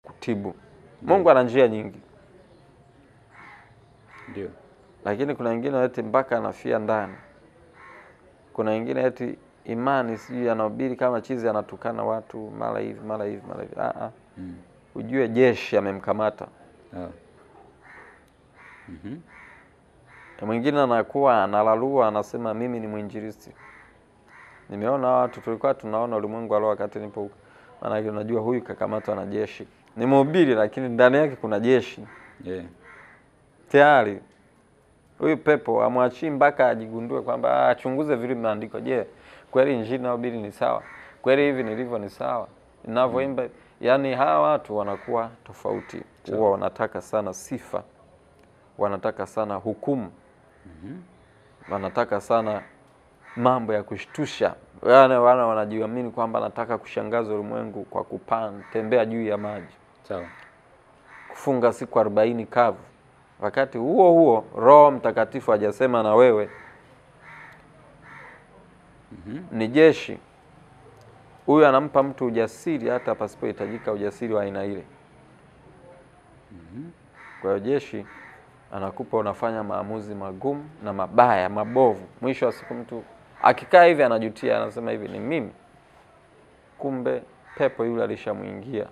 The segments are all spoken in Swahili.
kutibu. Mungu ana njia nyingi. Ndio. Lakini kuna wengine eti mpaka anafia ndani. Kuna wengine eti imani sijui anahubiri kama chizi, anatukana watu mara hivi mara hivi mara hivi. Ujue jeshi amemkamata. Mwingine anakuwa analalua, anasema mimi ni mwinjilisti. Nimeona watu tulikuwa tunaona ulimwengu wa roho wakati nipo huko. Maana unajua huyu kakamatwa na jeshi. Ni mhubiri lakini ndani yake kuna jeshi. Tayari huyu pepo amwachii mpaka ajigundue kwamba achunguze vile maandiko. Je, kweli injili na ubiri ni sawa? Kweli hivi nilivyo ni sawa? Ninavyoimba, yani hawa watu wanakuwa tofauti. Huwa wanataka sana sifa. Wanataka sana hukumu. Wanataka sana mambo ya kushtusha. Wanajiamini kwamba nataka kushangaza ulimwengu kwa tembea juu ya maji. Sawa. Kufunga siku 40 kavu. Wakati huo huo Roho Mtakatifu hajasema na wewe. Ni jeshi. Huyu anampa mtu ujasiri hata pasipohitajika ujasiri wa aina ile. Kwa hiyo jeshi anakupa unafanya maamuzi magumu na mabaya, mabovu. Mwisho wa siku mtu akikaa hivi anajutia, anasema hivi ni mimi. Kumbe pepo yule alishamuingia.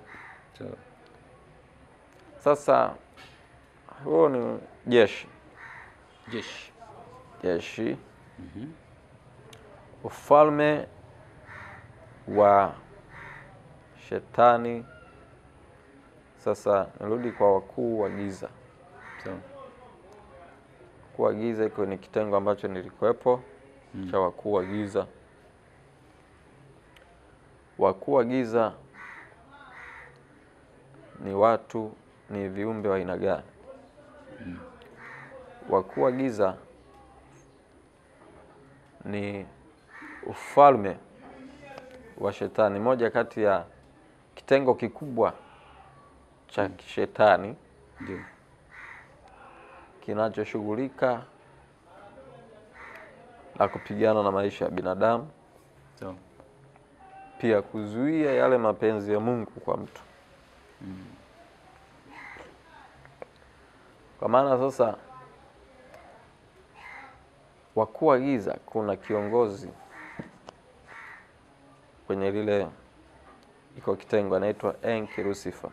Sasa huo ni jeshi. Jeshi. Ufalme wa shetani. Sasa nirudi kwa wakuu wa giza. Wakuu wa giza iko ni kitengo ambacho nilikuwepo cha wakuu wa giza. Wakuu wa giza ni watu, ni viumbe wa aina gani? Wakuu wa giza ni ufalme wa shetani, moja kati ya kitengo kikubwa cha shetani. Ndio. Kinachoshughulika na kupigana na maisha ya binadamu. Pia kuzuia yale mapenzi ya Mungu kwa mtu. Kwa maana sasa wakuu wa giza kuna kiongozi kwenye lile iko kitengo anaitwa Enki Lucifer.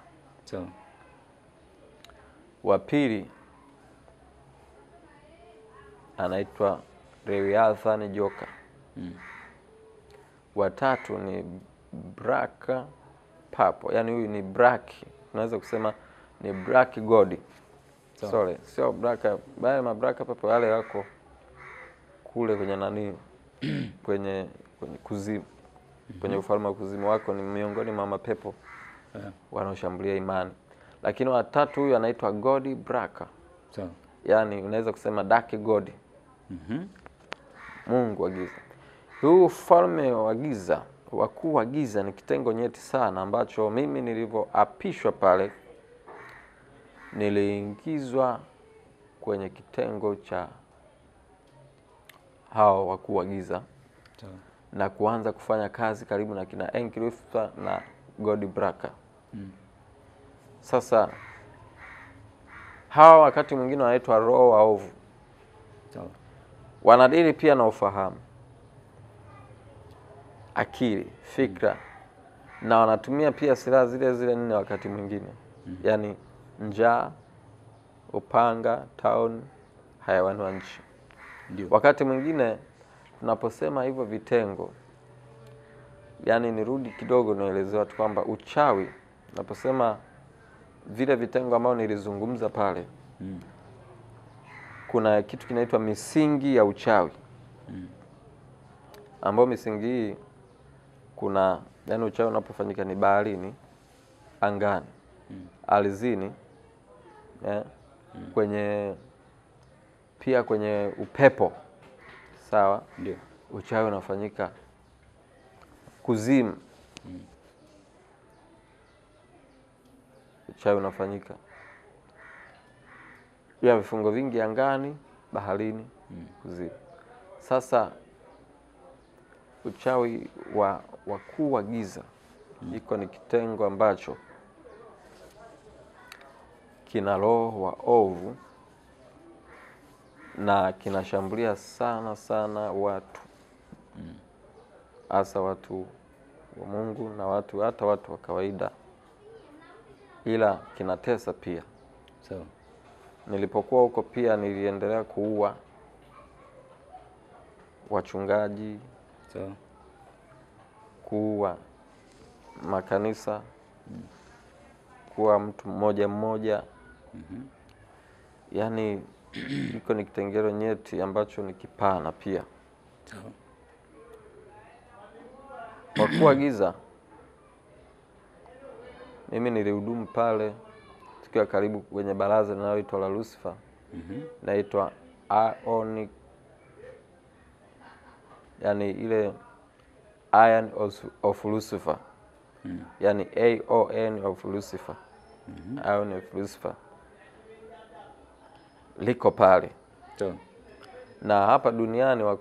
Wa pili anaitwa Leviathan joka. Wa tatu ni Braka Papo. Yani huyu ni Black. Unaweza kusema ni Black God. Sorry, sio Braka, bali mabraka Papo wale wako kule kwenye nani kwenye kuzimu. Kwenye ufalme wa kuzimu wako ni miongoni mwa mapepo wanaoshambulia imani. Lakini wa tatu huyu anaitwa God Braka. Yani unaweza kusema Dark God. Mungu wa giza. Huu ufalme wa giza, wakuu wa giza ni kitengo nyeti sana ambacho mimi nilivyoapishwa pale niliingizwa kwenye kitengo cha hao wakuu wa giza. Na kuanza kufanya kazi karibu na kina Enki Lucifer na God Braka. Sasa hawa wakati mwingine wanaitwa roho waovu. Wanadili pia na ufahamu, akili, fikra, na wanatumia pia silaha zile zile 4 wakati mwingine. Yani njaa, upanga, tauni, hayawani wa nchi. Wakati mwingine tunaposema hivyo vitengo, yani nirudi kidogo nieleze watu kwamba uchawi, naposema vile vitengo ambao nilizungumza pale, kuna kitu kinaitwa misingi ya uchawi. Ambao misingi hii kuna, yani uchawi unapofanyika ni baharini, angani, ardhini, kwenye pia kwenye upepo. Sawa? Ndio. Uchawi unafanyika kuzimu. Uchawi unafanyika ya vifungo vingi angani, baharini, kuzimu. Sasa uchawi wa wakuu wa giza iko ni kitengo ambacho kina roho wa ovu na kinashambulia sana sana watu, hasa watu wa Mungu na hata watu wa kawaida, ila kinatesa pia. Nilipokuwa huko pia niliendelea kuua wachungaji, kuua makanisa, kuwa mtu mmoja mmoja. Yani iko ni kitengero nyeti ambacho ni kipana pia. Kwa kuwa giza, mimi nilihudumu pale tukiwa karibu kwenye baraza linaloitwa la Lucifer. Naitwa Ionic, yani ile Iron of Lucifer. Yani AON of Lucifer. Iron of Lucifer. Liko pale. Na hapa duniani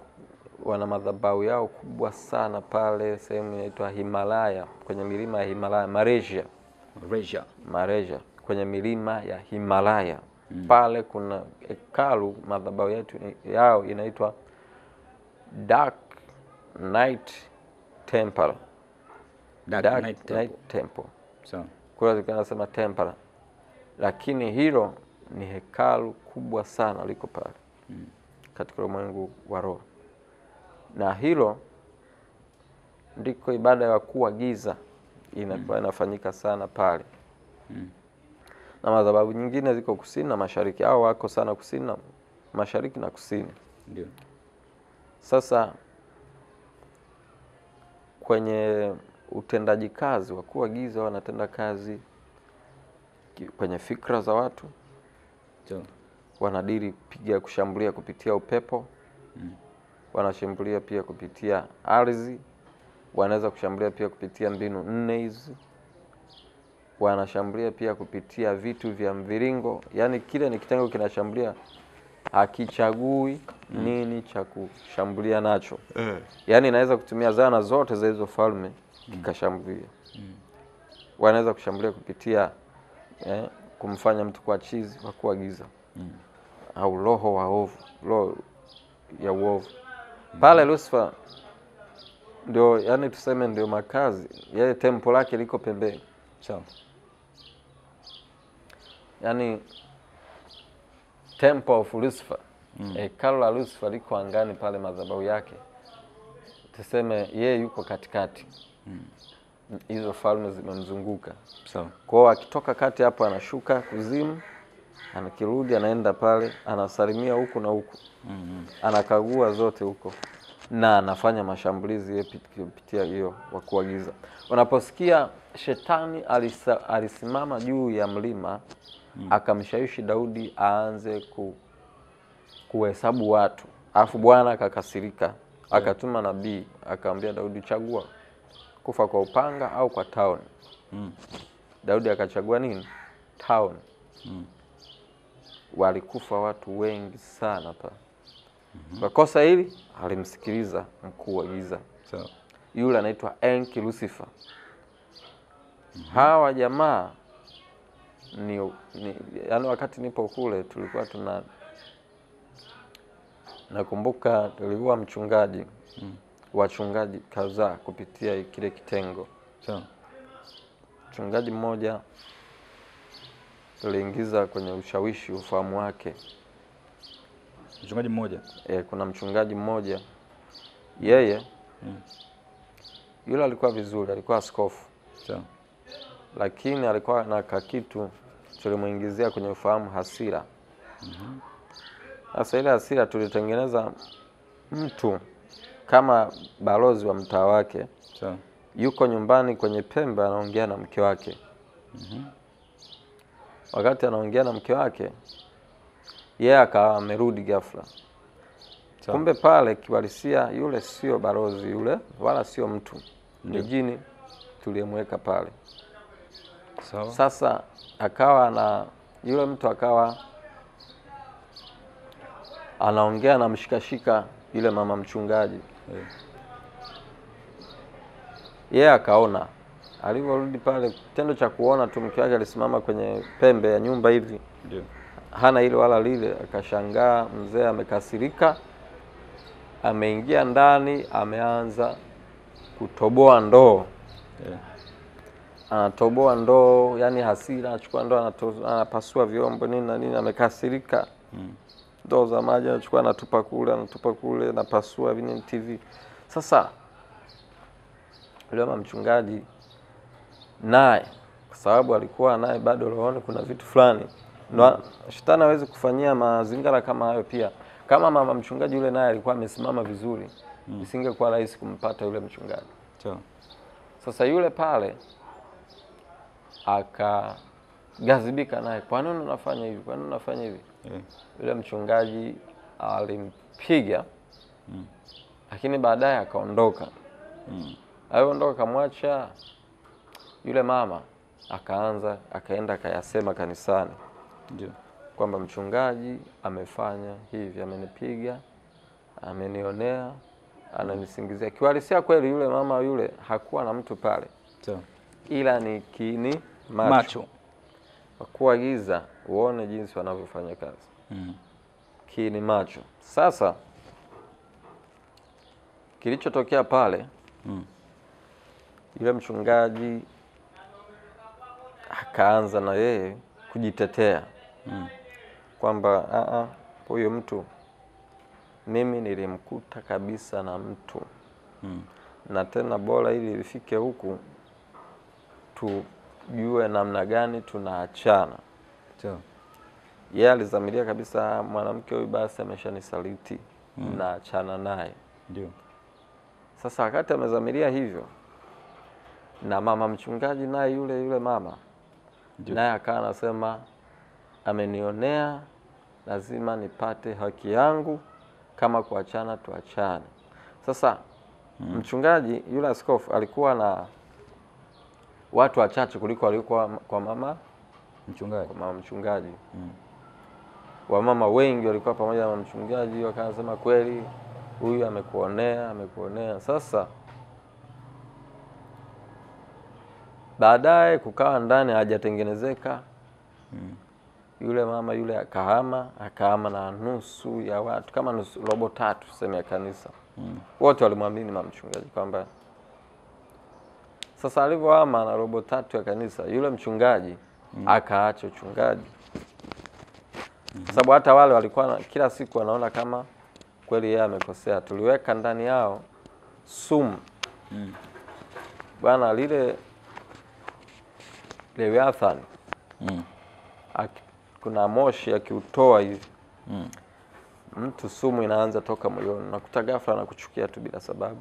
wana madhabahu yao kubwa sana pale sehemu inaitwa Himalaya, kwenye milima ya Himalaya, Malaysia, kwenye milima ya Himalaya. Pale kuna hekalu, madhabahu yao inaitwa Dark Night Temple. Dark Night Temple. Kwa hiyo tunasema temple. Lakini hilo ni hekalu kubwa sana liko pale. Katika ulimwengu wa roho. Na hilo ndiko ibada ya kuwa giza inakuwa inafanyika sana pale. Na madhabahu nyingine ziko kusini na mashariki. Hao wako sana kusini na mashariki na kusini. Ndio. Sasa kwenye utendaji kazi wa kuwa giza wanatenda kazi kwenye fikra za watu. Wanadiri piga kushambulia kupitia upepo. Wanashambulia pia kupitia ardhi. Wanaweza kushambulia pia kupitia mbinu 4 hizi. Wanashambulia pia kupitia vitu vya mviringo. Yani kile ni kitengo kinashambulia, hakichagui nini cha kushambulia nacho. Yani inaweza kutumia zana zote za hizo falme kikashambulia. Wanaweza kushambulia kupitia kumfanya mtu kwa chizi wa kuwa giza. Au roho wa ovu, roho ya uovu. Pale Lucifer ndio, yani tuseme ndio makazi, yeye tempo lake liko pembeni. Yani Temple of Lucifer. Hekalu la Lucifer liko angani pale, madhabahu yake. Tuseme yeye yuko katikati. Hizo falme zimemzunguka. Kwa hiyo akitoka kati hapo anashuka kuzimu, anakirudi anaenda pale, anasalimia huku na huku. Anakagua zote huko. Na anafanya mashambulizi kupitia hiyo wa kuagiza. Unaposikia shetani alisimama juu ya mlima, akamshawishi Daudi aanze kuhesabu watu. Alafu Bwana akakasirika, akatuma nabii, akamwambia Daudi, chagua kufa kwa upanga au kwa town. Daudi akachagua nini? Town. Walikufa watu wengi sana pa. Kwa kosa hili alimsikiliza mkuu wa giza. Yule anaitwa Enki Lucifer. Hawa jamaa yani wakati nipo kule tulikuwa nakumbuka tulikuwa mchungaji, wachungaji kadhaa kupitia kile kitengo. Mchungaji mmoja tuliingiza kwenye ushawishi ufahamu wake. Mchungaji mmoja? Kuna mchungaji mmoja. Yeye yule alikuwa vizuri, alikuwa askofu. Lakini alikuwa na kakitu tulimuingizia kwenye ufahamu, hasira. Sasa ile hasira tulitengeneza mtu kama balozi wa mtaa wake. Yuko nyumbani kwenye pembe anaongea na mke wake. Wakati anaongea na mke wake, yeye akawa amerudi ghafla. Kumbe pale kiwalisia yule sio balozi yule, wala sio mtu. Ni jini tuliyemweka pale. Sasa akawa na yule mtu akawa anaongea na mshikashika yule mama mchungaji. Yeye akaona Alivyorudi pale, kitendo cha kuona tu mke wake alisimama kwenye pembe ya nyumba hivi, ndio, hana ile wala lile, akashangaa. Mzee amekasirika, ameingia ndani, ameanza kutoboa ndoo. Anatoboa ndoo, yani hasira, anachukua ndoo anapasua vyombo nini na nini, amekasirika. Ndoo za maji anachukua anatupa kule, anapasua nini TV. Sasa yule mama mchungaji naye, kwa sababu alikuwa naye bado rohoni kuna vitu fulani, shetani hawezi kufanyia mazingira kama hayo pia. Kama mama mchungaji yule naye alikuwa amesimama vizuri, isingekuwa rahisi kumpata yule mchungaji. Sasa yule pale akagazibika naye, kwa nini unafanya hivi? Kwa nini unafanya hivi? Yule mchungaji alimpiga, lakini baadaye akaondoka. Aliondoka kamwacha yule mama, akaenda akayasema kanisani. Ndio. Kwamba mchungaji amefanya hivi, amenipiga, amenionea, ananisingizia. Kiuhalisia kweli yule mama yule hakuwa na mtu pale. Ila ni kiini macho. Kwa giza uone jinsi wanavyofanya kazi. Kiini macho. Sasa kilichotokea pale, yule mchungaji akaanza na yeye kujitetea. Kwamba huyo mtu mimi nilimkuta kabisa na mtu. Na tena bora ili ifike huku tujue namna gani tunaachana. Yeye alizamiria kabisa mwanamke huyu basi ameshanisaliti, naachana naye. Ndio. Sasa wakati amezamiria hivyo, na mama mchungaji naye yule mama naye akawa anasema amenionea, lazima nipate haki yangu, kama kuachana tuachane. Sasa mchungaji yule askofu alikuwa na watu wachache kuliko walikuwa kwa mama mchungaji. Kwa mama mchungaji. Wamama wengi walikuwa pamoja na mama mchungaji, wakasema kweli huyu amekuonea. Sasa baadaye kukawa ndani hajatengenezeka. Yule mama yule akahama na nusu ya watu, kama nusu, robo tatu sema ya kanisa. Wote walimwamini mama mchungaji kwamba. Sasa alivyohama na robo tatu ya kanisa, yule mchungaji akaacha uchungaji. Sababu hata wale walikuwa kila siku wanaona kama kweli yeye amekosea. Tuliweka ndani yao sumu. Bwana lile Leviathan. Kuna moshi akiutoa hivi. Mtu sumu inaanza toka moyoni, nakuta ghafla na kuchukia tu bila sababu.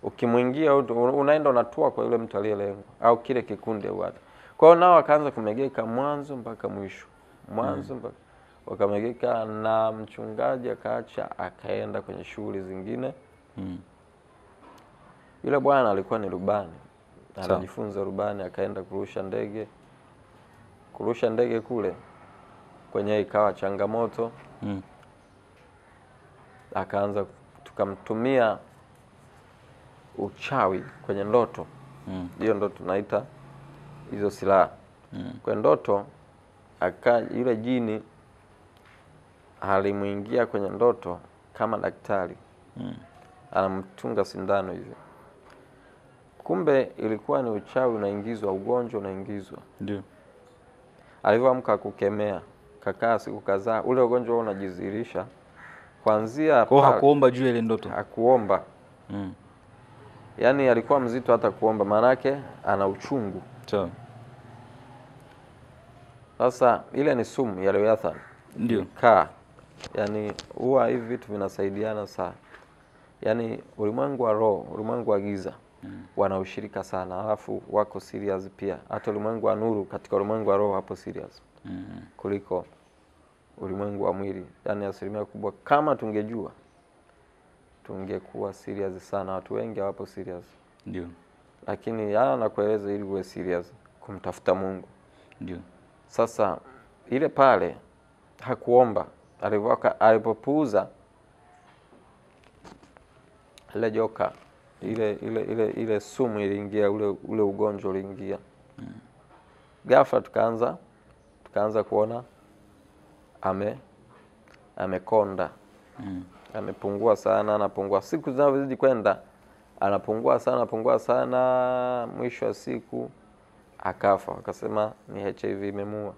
Ukimwingia unaenda unatua kwa yule mtu aliyelengwa au kile kikundi au watu. Kwa hiyo nao akaanza kumegeka mwanzo mpaka mwisho. Mpaka wakamegeka, na mchungaji akaacha akaenda kwenye shughuli zingine. Yule bwana alikuwa ni rubani. Anajifunza rubani, akaenda kurusha ndege. Kurusha ndege kule kwenye ikawa changamoto. Akaanza tukamtumia uchawi kwenye ndoto. Hiyo ndo tunaita hizo silaha. Kwa ndoto yule jini alimuingia kwenye ndoto kama daktari. Anamtunga sindano hivi. Kumbe ilikuwa ni uchawi unaingizwa, ugonjwa unaingizwa. Ndio. Alivyoamka kukemea, kakaa siku kadhaa, ule ugonjwa unajizirisha. Kuanzia kwa hakuomba juu ile ndoto. Hakuomba. Yaani alikuwa mzito hata kuomba, maana yake ana uchungu. Sasa ile ni sumu ya Leviathan. Ndio. Yaani huwa hivi vitu vinasaidiana sana. Yaani ulimwengu wa roho, ulimwengu wa giza wanaushirika sana, alafu wako serious pia. Hata ulimwengu wa nuru katika ulimwengu wa roho hapo serious. Kuliko ulimwengu wa mwili. Yaani asilimia kubwa kama tungejua tungekuwa serious sana. Watu wengi hawapo serious. Ndio. Lakini nakueleza ili uwe serious kumtafuta Mungu. Ndio. Sasa ile pale hakuomba, alipopuuza ile joka ile sumu iliingia, ule ugonjwa uliingia. Ghafla tukaanza kuona amekonda. Amepungua sana, anapungua. Siku zinazozidi kwenda anapungua sana, mwisho wa siku akafa. Wakasema ni HIV imemuua.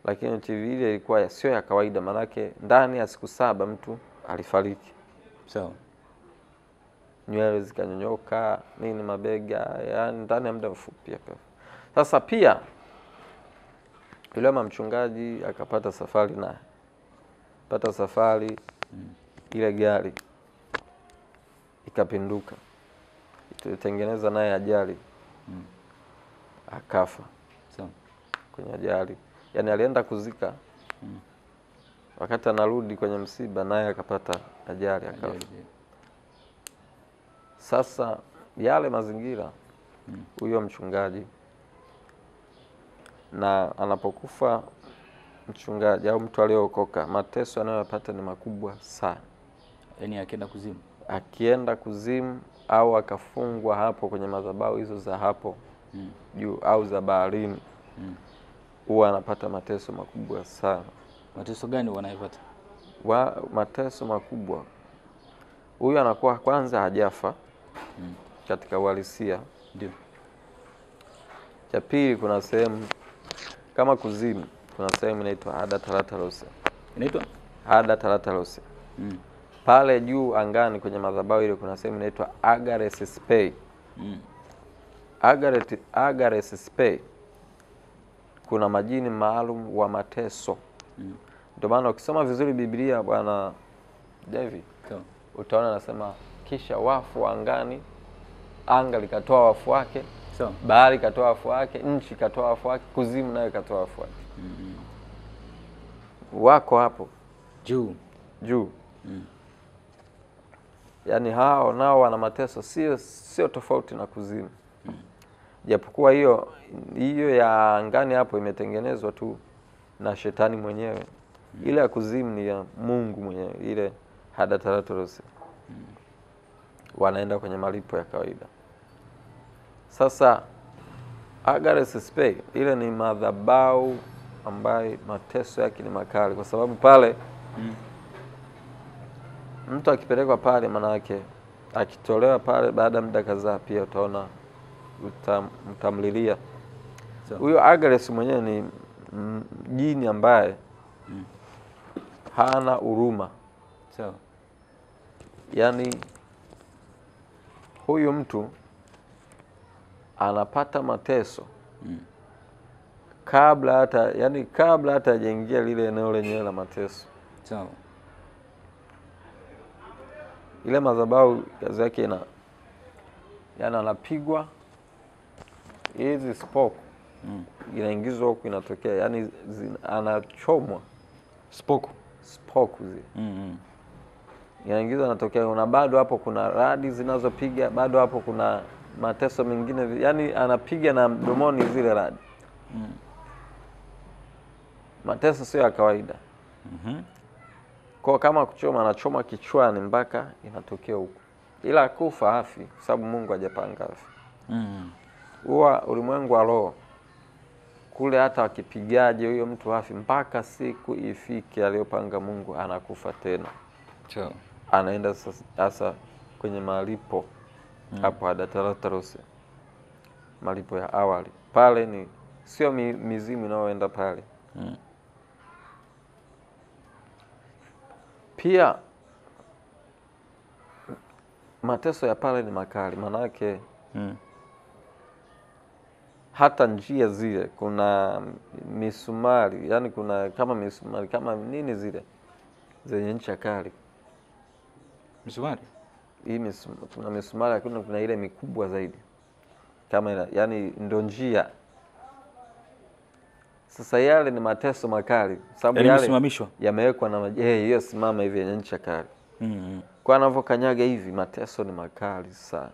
Lakini HIV ile ilikuwa sio ya kawaida, manake ndani ya siku 7 mtu alifariki. Sawa. Nywele zikanyonyoka, mabega, yani ndani ya muda mfupi akafa. Sasa pia yule mama mchungaji akapata safari naye. Ile gari ikapinduka. Tulitengeneza naye ajali. Akafa. Sawa. Kwenye ajali. Yani alienda kuzika. Wakati anarudi kwenye msiba naye akapata ajali akafa. Sasa yale mazingira, huyo mchungaji, na anapokufa mchungaji au mtu aliyeokoka, mateso anayopata ni makubwa sana. Yaani akienda kuzimu au akafungwa hapo kwenye madhabahu hizo za hapo juu au za baharini, huwa anapata mateso makubwa sana. Mateso gani wanayopata? Mateso makubwa. Huyu anakuwa kwanza hajafa katika uhalisia. Ndio. Cha pili, kuna sehemu kama kuzimu, kuna sehemu inaitwa Hada Tarataros. Inaitwa Hada Tarataros. Pale juu angani kwenye madhabahu ile kuna sehemu inaitwa Agares Spey. Agares Spey kuna majini maalum wa mateso. Ndio maana ukisoma vizuri Biblia bwana David, utaona nasema kisha wafu angani, anga likatoa wafu wake, bahari ikatoa wafu wake, nchi ikatoa wafu wake, kuzimu nayo ikatoa wafu wake. Wako hapo juu. Yaani hao nao wana mateso sio tofauti na kuzimu. Japokuwa hiyo ya angani hapo imetengenezwa tu na shetani mwenyewe. Ile ya kuzimu ni ya Mungu mwenyewe, ile Hada Tarataros. Wanaenda kwenye malipo ya kawaida. Sasa Agares Spey ile ni madhabahu ambaye mateso yake ni makali, kwa sababu pale mtu akipelekwa pale, maana yake akitolewa pale baada ya muda kadhaa, pia utaona utamlilia. Huyo Agares mwenyewe ni jini ambaye hana huruma. Sawa. Yaani huyu mtu anapata mateso kabla hata hajaingia lile eneo lenyewe la mateso. Sawa. Ile madhabahu kazi yake yani anapigwa hizi spoke inaingizwa huku, inatokea yani anachomwa spoke zile inaingizwa, inatokea, na bado hapo kuna radi zinazopiga, bado hapo kuna mateso mengine, yani anapiga na mdomoni zile radi. Mateso sio ya kawaida. Kwa kama kuchoma, anachoma kichwani mpaka inatokea huko, ila kufa hafi, kwa sababu Mungu hajapanga hafi. Huwa ulimwengu wa roho kule, hata wakipigaje huyo mtu hafi mpaka siku ifike aliyopanga Mungu, anakufa tena. Anaenda sasa kwenye malipo hapo Hada Tarataros, malipo ya awali. Pale ni sio mizimu inayoenda pale. Pia mateso ya pale ni makali, manake hata njia zile kuna misumari, yani kuna kama misumari kama nini zile zenye ncha kali. Misumari? Kuna misumari, lakini kuna ile mikubwa zaidi kama yani ndio njia. Sasa yale ni mateso makali, sababu yale yamewekwa na hiyo simama hivi yenye ncha kali. Kwa anavyokanyaga hivi, mateso ni makali sana.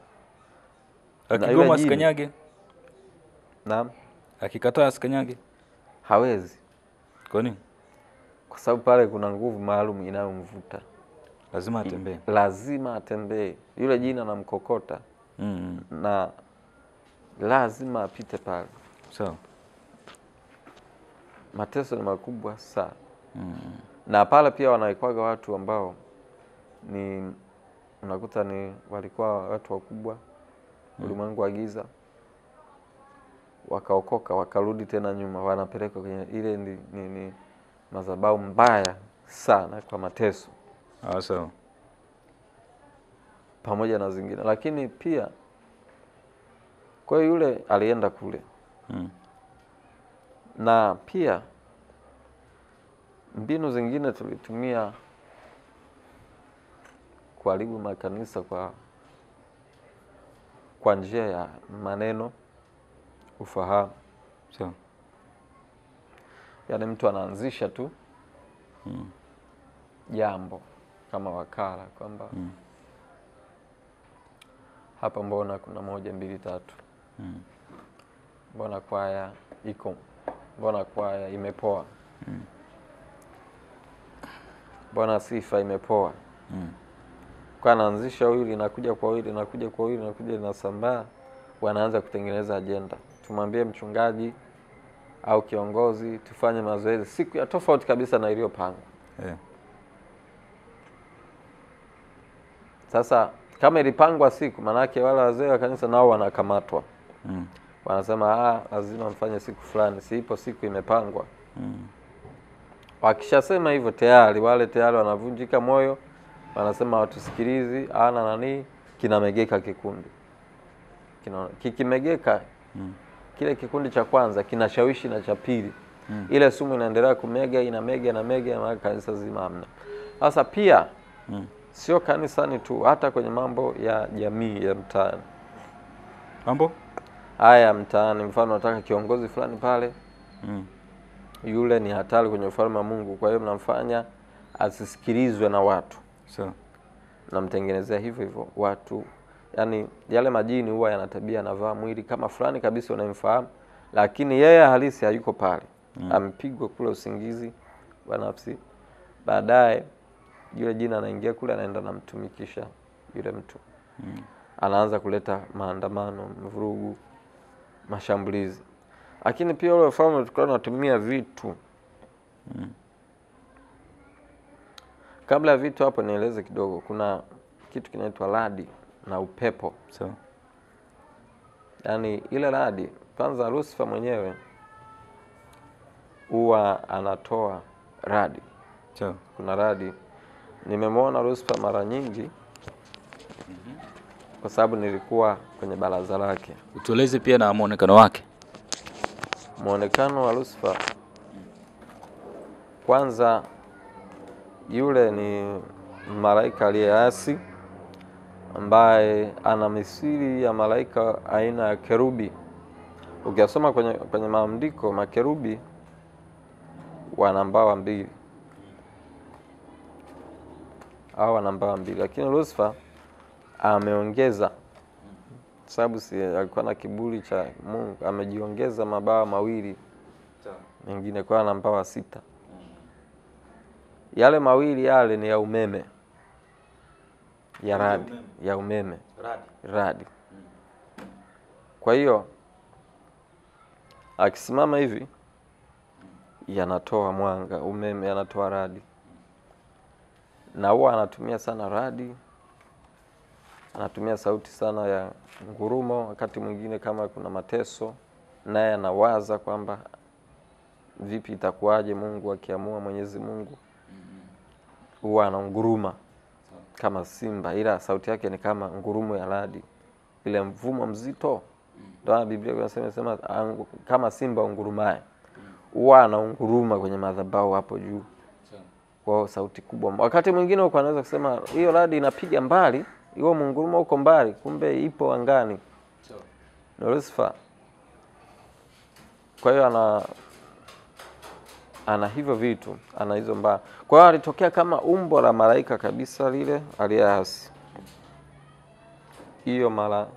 Akigoma asikanyage? Naam. Akikataa asikanyage? Hawezi. Kwa nini? Kwa sababu pale kuna nguvu maalum inayomvuta. Lazima atembee. Lazima atembee. Yule jini anamkokota. Na lazima apite pale. Sawa. Mateso ni makubwa sana. Na pale pia wanaikwaga watu ambao ni unakuta ni walikuwa watu wakubwa ulimwengu wa giza, wakaokoka wakarudi tena nyuma, wanapelekwa kwenye ile ni madhabahu mbaya sana kwa mateso. Sawa. Pamoja na zingine, lakini pia kwa yule alienda kule. Na pia mbinu zingine tulitumia kuharibu makanisa kwa njia ya maneno, ufahamu. Sawa. Yaani mtu anaanzisha tu jambo kama wakala kwamba hapa mbona kuna 1 2 3. Mbona kwaya iko, mbona kwaya imepoa, mbona sifa imepoa. Kwa anaanzisha wili, inakuja kwa wili, inakuja kwa wili, inakuja inasambaa, wanaanza kutengeneza agenda. Tumwambie mchungaji au kiongozi tufanye mazoezi siku ya tofauti kabisa na iliyopangwa. Sasa kama ilipangwa siku, manake wale wazee wa kanisa nao wanakamatwa. Wanasema lazima mfanye siku fulani, siipo siku imepangwa. Wakishasema hivyo tayari tayari wanavunjika moyo, wanasema watusikilizi, nani kinamegeka kikundi. Kikimegeka kile kikundi cha kwanza kinashawishi na cha pili. Ile sumu inaendelea kumega, inamega na kanisa zima hamna. Sasa pia sio kanisani tu, hata kwenye mambo ya jamii ya mtaani. Mambo haya mtaani, mfano nataka kiongozi fulani pale, yule ni hatari kwenye ufalme wa Mungu, kwa hiyo mnamfanya asisikilizwe na watu. Sawa. Namtengenezea hivyo watu, yani yale majini huwa yana tabia, anavaa mwili kama fulani kabisa unamfahamu, lakini yeye halisi hayuko pale. Ampigwa kule usingizi wa nafsi. Baadaye yule jina anaingia kule, anaenda namtumikisha yule mtu. Anaanza kuleta maandamano, mvurugu, mashambulizi. Lakini pia wale wafalme tulikuwa tunatumia vitu. Kabla ya vitu hapo nieleze kidogo, kuna kitu kinaitwa radi na upepo. Sawa. Yaani ile radi, kwanza Lucifer mwenyewe huwa anatoa radi. Sawa. Kuna radi. Nimemwona Lucifer mara nyingi kwa sababu nilikuwa kwenye baraza lake. Utueleze pia na muonekano wake. Muonekano wa Lucifer, kwanza yule ni malaika aliyeasi ambaye ana misili ya malaika aina ya kerubi. Ukisoma kwenye maandiko, makerubi wana mbawa 2. Au wana mbawa 2, lakini Lucifer ameongeza, sababu alikuwa na kiburi cha Mungu, amejiongeza mabawa 2 mengine, kwa ana mbawa 6. Yale 2 yale ni ya umeme, ya radi, ya umeme, radi. Kwa hiyo akisimama hivi yanatoa mwanga, umeme, yanatoa radi. Na huwa anatumia sana radi, anatumia sauti sana ya ngurumo. Wakati mwingine kama kuna mateso, naye anawaza kwamba vipi itakuwaje Mungu akiamua, Mwenyezi Mungu. Huwa ananguruma kama simba, ila sauti yake ni kama ngurumo ya radi, ile mvumo mzito. Ndio Biblia inasema kama simba ungurumaye. Huwa anaunguruma kwenye madhabahu hapo juu kwa sauti kubwa. Wakati mwingine uko anaweza kusema hiyo radi inapiga mbali, hiyo mungurumo uko mbali, kumbe ipo angani. Lucifer. Kwa hiyo ana hivyo vitu, ana hizo mbaya. Kwa hiyo alitokea kama umbo la malaika kabisa lile aliyeasi. Hiyo mara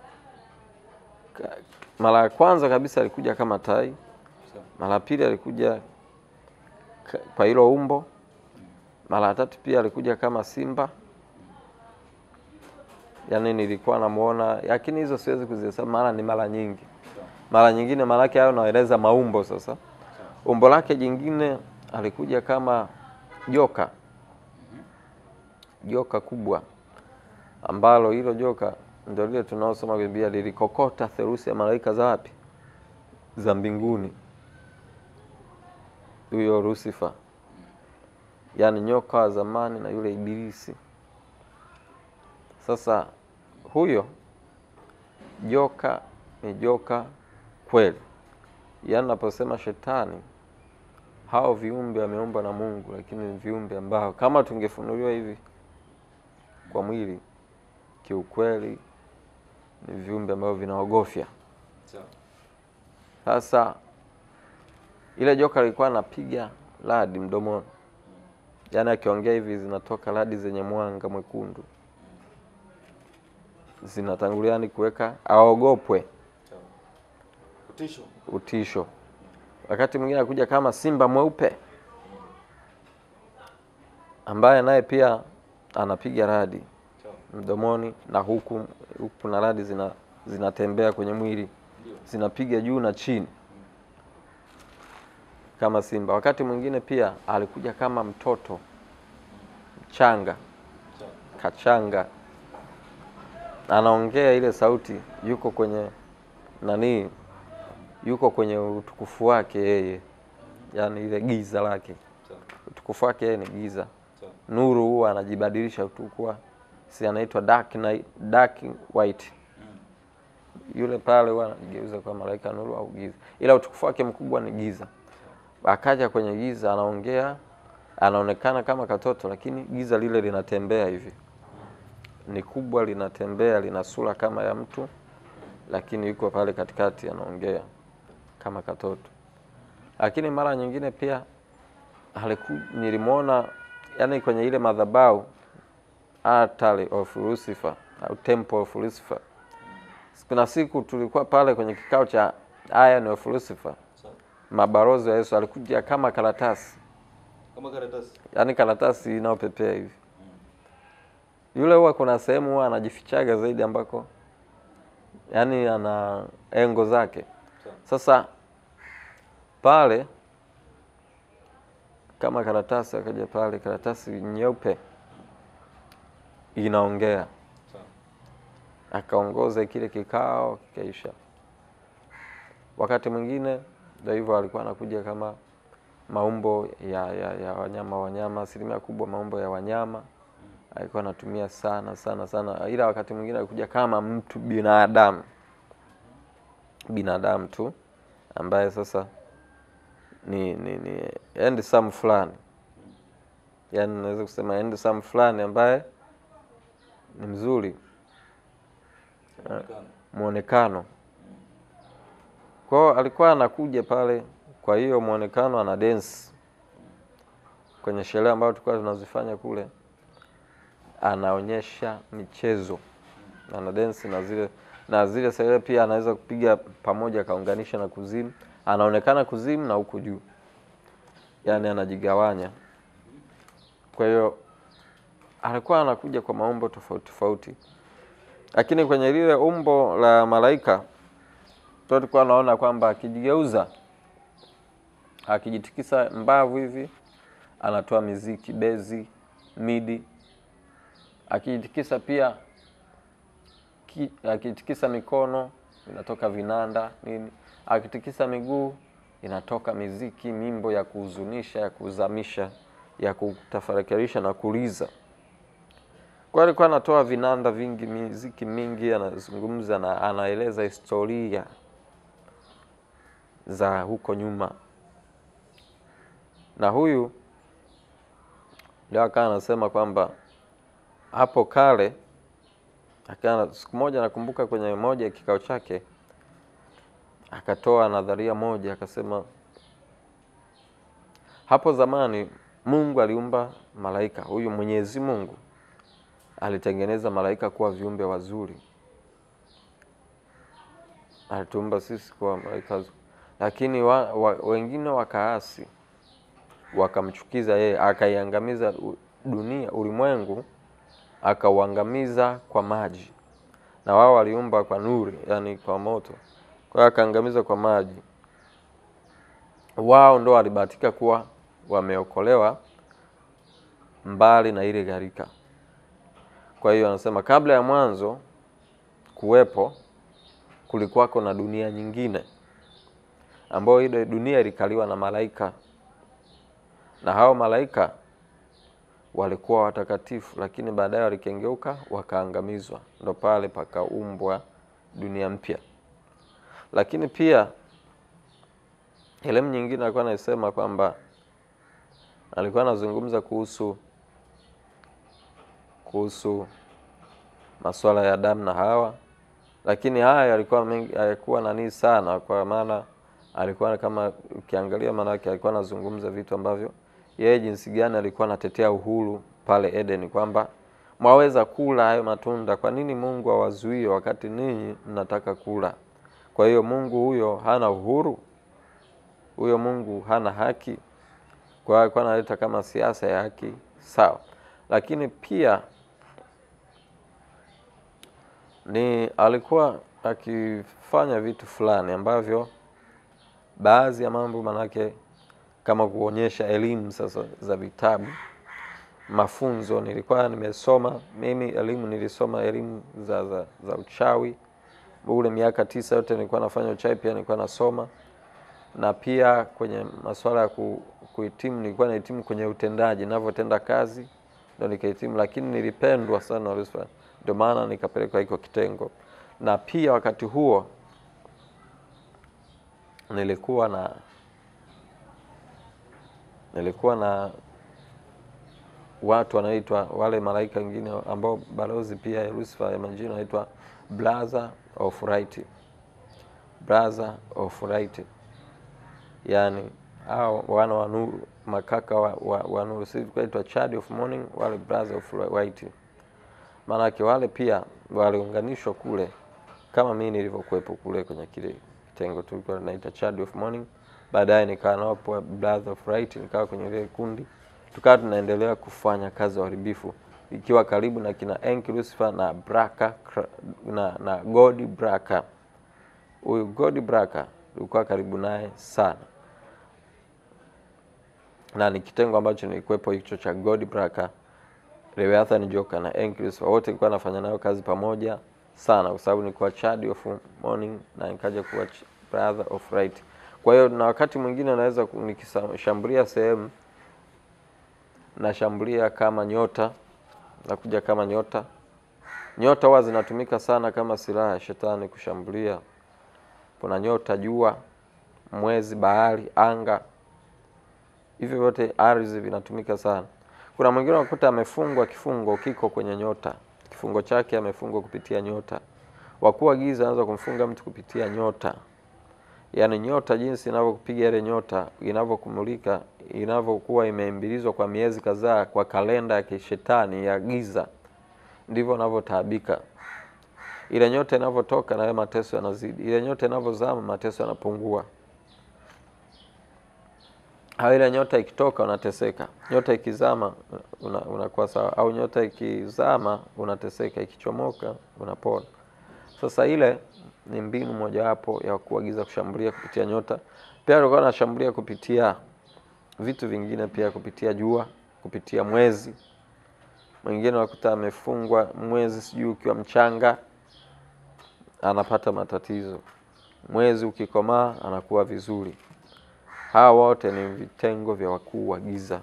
ya kwanza kabisa alikuja kama tai. Mara pili alikuja kwa hilo umbo. Mara tatu pia alikuja kama simba. Yaani nilikuwa namuona, lakini hizo siwezi kuzihesabu, mara ni mara nyingi. Mara nyingine maana yake hayo naeleza maumbo sasa. Umbo lake jingine alikuja kama joka. Joka kubwa. Ambalo hilo joka ndio lile tunaosoma Biblia lilikokota theluthi ya malaika za wapi? Za mbinguni. Huyo Lucifer. Yaani nyoka wa zamani na yule ibilisi. Sasa huyo joka ni joka kweli. Yaani naposema shetani, hao viumbe wameumbwa na Mungu, lakini ni viumbe ambao kama tungefunuliwa hivi kwa mwili, kiukweli ni viumbe ambao vinaogofya. Sasa ile joka lilikuwa anapiga radi mdomoni. Yaani akiongea hivi zinatoka radi zenye mwanga mwekundu. Zinatangulia ni kuweka aogopwe. Utisho. Wakati mwingine anakuja kama simba mweupe ambaye naye pia anapiga radi mdomoni, na huku na radi zinatembea kwenye mwili, zinapiga juu na chini kama simba. Wakati mwingine pia alikuja kama mtoto mchanga, kachanga, anaongea ile sauti, yuko kwenye yuko kwenye utukufu wake yeye, yaani ile giza lake. Utukufu wake yeye ni giza. Nuru huwa anajibadilisha kuwa si anaitwa dark white. Yule pale huwa anajigeuza kwa malaika nuru au giza. Ila utukufu wake mkubwa ni giza. Akaja kwenye giza, anaongea, anaonekana kama katoto, lakini giza lile linatembea hivi. Ni kubwa, linatembea, lina sura kama ya mtu, lakini yuko pale katikati anaongea kama katoto. Lakini mara nyingine pia nilimuona, yani kwenye ile madhabahu, altar of Lucifer au temple of Lucifer. Kuna siku tulikuwa pale kwenye kikao cha Iron of Lucifer. Mabarozi ya Yesu alikuja kama karatasi. Kama karatasi. Yaani karatasi inayopepea hivi. Yule huwa kuna sehemu huwa anajifichaga zaidi ambako yaani ana engo zake. Sasa pale kama karatasi akaja pale, karatasi nyeupe inaongea. Akaongoza kile kikao kikaisha. Wakati mwingine ndio hivyo alikuwa anakuja kama maumbo ya wanyama, asilimia kubwa maumbo ya wanyama. Alikuwa anatumia sana. Ila wakati mwingine alikuja kama mtu binadamu tu ambaye sasa ni handsome fulani. Yaani naweza kusema handsome fulani ambaye ni mzuri. Muonekano. Kwa hiyo alikuwa anakuja pale, kwa hiyo muonekano ana dance. Kwenye sherehe ambayo tulikuwa tunazifanya kule, anaonyesha michezo. Ana dance na zile sherehe pia anaweza kupiga pamoja kaunganisha na kuzimu. Anaonekana kuzimu na huku juu. Yaani anajigawanya. Kwa hiyo alikuwa anakuja kwa maumbo tofauti. Lakini kwenye lile umbo la malaika tulikuwa naona kwamba akijigeuza, akijitikisa mbavu hivi, anatoa miziki, bezi, midi. Akijitikisa pia, akijitikisa mikono, inatoka vinanda, nini. Akitikisa miguu, inatoka miziki, mimbo ya kuhuzunisha, ya kuzamisha, ya kutafakarisha na kuliza. Kwa alikuwa anatoa vinanda vingi, miziki mingi, anazungumza na anaeleza historia za huko nyuma. Na huyu ndio akawa anasema kwamba hapo kale, siku moja nakumbuka kwenye moja ya kikao chake akatoa nadharia moja, akasema hapo zamani Mungu aliumba malaika. Huyu Mwenyezi Mungu alitengeneza malaika kuwa viumbe wazuri. Alituumba sisi kuwa malaika wazuri. Lakini wengine wakaasi, wakamchukiza yeye, akaiangamiza dunia, ulimwengu, akauangamiza kwa maji. na wao waliumba kwa nuru, yani kwa moto. Kwa hiyo akaangamiza kwa maji. Wao ndo walibahatika kuwa wameokolewa mbali na ile gharika. Kwa hiyo anasema kabla ya mwanzo kuwepo kulikuwako na dunia nyingine, ambayo ile dunia ilikaliwa na malaika, na hao malaika walikuwa watakatifu, lakini baadaye walikengeuka wakaangamizwa. Ndo pale pakaumbwa dunia mpya. Lakini pia elimu nyingine alikuwa anasema kwamba alikuwa anazungumza kuhusu masuala ya Adamu na Hawa, lakini haya yalikuwa mengi, hayakuwa nani sana, kwa maana alikuwa kama ukiangalia maana yake alikuwa anazungumza vitu ambavyo yeye jinsi gani alikuwa anatetea uhuru pale Eden, kwamba mwaweza kula hayo matunda, kwa nini Mungu awazuie wakati ninyi mnataka kula? Kwa hiyo Mungu huyo hana uhuru, huyo Mungu hana haki. Kwa hiyo alikuwa analeta kama siasa ya haki, sawa. Lakini pia alikuwa akifanya vitu fulani ambavyo baadhi ya mambo manake kama kuonyesha elimu sasa za vitabu, mafunzo. Nilikuwa nimesoma mimi elimu, nilisoma elimu za uchawi. Ule miaka 9 yote nilikuwa nafanya uchawi, pia nilikuwa nasoma. Na pia kwenye masuala ya kuhitimu, nilikuwa nahitimu kwenye utendaji, ninavyotenda kazi ndio nikahitimu. Lakini nilipendwa sana Lucifer, ndio maana nikapelekwa hiko kitengo. Na pia wakati huo nilikuwa na watu wanaitwa wale malaika wengine ambao balozi pia ya Lucifer ya majina wanaitwa Brother of Light. Brother of Light, yani hao wana wa nuru, makaka wa nuru. Sisi tunaitwa Child of Morning, wale Brother of Light. Maana yake wale pia waliunganishwa kule kama mimi nilivyokuepo kule kwenye kile kitengo tulikuwa tunaita Child of Morning. Baadaye nikawa nao Brother of Light, nikawa kwenye ile kundi, tukawa tunaendelea kufanya kazi ya uharibifu, ikiwa karibu na kina Enki Lucifer na Braka na God Braka. Huyu God Braka ulikuwa karibu naye sana, na ni kitengo ambacho nilikuepo hicho cha God Braka, Leviathan Joka na Enki Lucifer, wote nilikuwa nafanya nao kazi pamoja sana, kwa sababu nilikuwa Child of Morning na nikaja kuwa Brother of Light. Kwa hiyo na wakati mwingine naweza nikishambulia sehemu, nashambulia kama nyota, nakuja kama nyota. Nyota huwa zinatumika sana kama silaha ya shetani kushambulia. Kuna nyota, jua, mwezi, bahari, anga. Hivi vyote ardhi vinatumika sana. Kuna mwingine unakuta amefungwa kifungo kiko kwenye nyota. Kifungo chake amefungwa kupitia nyota. Wakuu wa giza wanaanza kumfunga mtu kupitia nyota. Yaani nyota jinsi inavyokupiga ile nyota, inavyokumulika, inavyokuwa imeimbilizwa kwa miezi kadhaa kwa kalenda ya kishetani ya giza, ndivyo unavyotaabika. Ile nyota inavyotoka na mateso yanazidi. Ile nyota inavyozama mateso yanapungua. Au ile nyota ikitoka unateseka. Nyota ikizama unakuwa sawa, au nyota ikizama unateseka, ikichomoka unapona. Sasa ile ni mbinu mojawapo ya kuagiza kushambulia kupitia nyota. Pia walikuwa wanashambulia kupitia vitu vingine, pia kupitia jua, kupitia mwezi. Mwingine wakuta amefungwa mwezi sijui ukiwa mchanga, anapata matatizo. Mwezi ukikomaa anakuwa vizuri. Hawa wote ni vitengo vya wakuu wa giza.